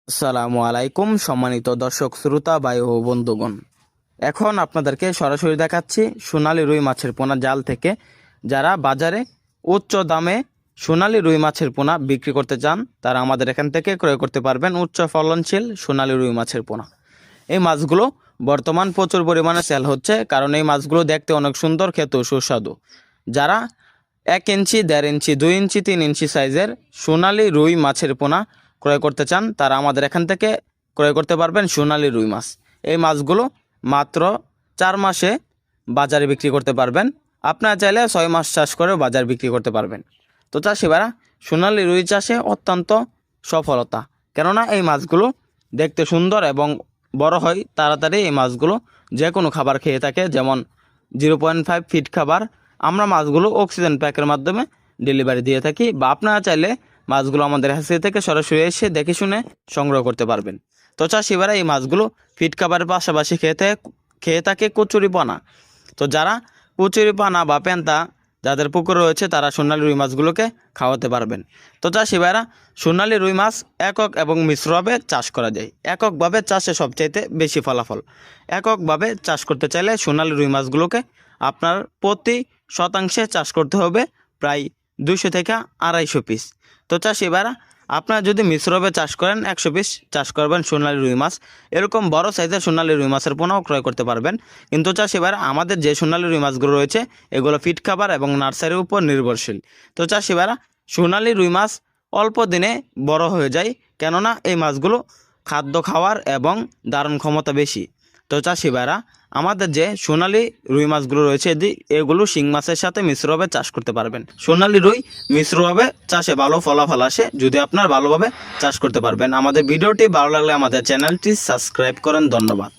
আসসালামু আলাইকুম সম্মানিত দর্শক শ্রোতা ভাই ও বন্ধুগণ। এখন আপনাদেরকে সরাসরি দেখাচ্ছি সোনালী রুই মাছের পোনা জাল থেকে। যারা বাজারে উচ্চ দামে সোনালী রুই মাছের পোনা বিক্রি করতে চান তারা আমাদের এখান থেকে ক্রয় করতে পারবেন উচ্চ ফলনশীল সোনালী রুই মাছের পোনা। এই মাছগুলো বর্তমান প্রচুর পরিমাণে সেল হচ্ছে, কারণ এই মাছগুলো দেখতে অনেক সুন্দর, খেতেও সুস্বাদু। যারা 1 ইঞ্চি, 1.5 ইঞ্চি, 2 ইঞ্চি, 3 ইঞ্চি সাইজের সোনালী রুই মাছের পোনা ক্রয় করতে চান তারা আমাদের এখান থেকে ক্রয় করতে পারবেন সোনালী রুই মাছ। এই মাছগুলো মাত্র 4 মাসে বাজারে বিক্রি করতে পারবেন। আপনারা চাইলে 6 মাস চাষ করেও বাজার বিক্রি করতে পারবেন। তো চাষিবারা, সোনালী রুই চাষে অত্যন্ত সফলতা, কেননা এই মাছগুলো দেখতে সুন্দর এবং বড় হয় তাড়াতাড়ি। এই মাছগুলো যে কোনো খাবার খেয়ে থাকে, যেমন 0.5 ফিট খাবার আমরা মাছগুলো অক্সিজেন প্যাকের মাধ্যমে ডেলিভারি দিয়ে থাকি, বা আপনারা চাইলে মাছগুলো আমাদের হ্যাচারি থেকে সরাসরি এসে দেখে শুনে সংগ্রহ করতে পারবেন। তো চাষিবারা এই মাছগুলো ফিট খাবারের পাশাপাশি খেয়ে থাকে কচুরিপানা। তো যারা কচুরিপানা বা পেন্তা যাদের পুকুর রয়েছে তারা সোনালী রুই মাছগুলোকে খাওয়াতে পারবেন। তো চাষিবারা, সোনালী রুই মাছ একক এবং মিশ্রভাবে চাষ করা যায়। এককভাবে চাষে সবচাইতে বেশি ফলাফল। এককভাবে চাষ করতে চাইলে সোনালী রুই মাছগুলোকে আপনার প্রতি শতাংশে চাষ করতে হবে প্রায় 200 থেকে 250 পিস। তো চাষিবারা, আপনারা যদি মিশ্রভাবে চাষ করেন 100 পিস চাষ করবেন সোনালী রুই মাছ। এরকম বড় সাইজের সোনালী রুই মাছের পোনাও ক্রয় করতে পারবেন। কিন্তু চাষিবারা, আমাদের যে সোনালী রুই মাছগুলো রয়েছে এগুলো ফিট খাবার এবং নার্সারির উপর নির্ভরশীল। তো চাষিবারা, সোনালী রুই মাছ অল্প দিনে বড় হয়ে যায়, কেননা এই মাছগুলো খাদ্য খাওয়ার এবং ধারণ ক্ষমতা বেশি। তো চাষিবারা, আমাদের যে সোনালী রুই মাছগুলো রয়েছে এগুলো শিং মাছের সাথে মিশ্রভাবে চাষ করতে পারবেন। সোনালী রুই মিশ্রভাবে চাষে ভালো ফলাফল আসে যদি আপনার ভালোভাবে চাষ করতে পারবেন। আমাদের ভিডিওটি ভালো লাগলে আমাদের চ্যানেলটি সাবস্ক্রাইব করেন। ধন্যবাদ।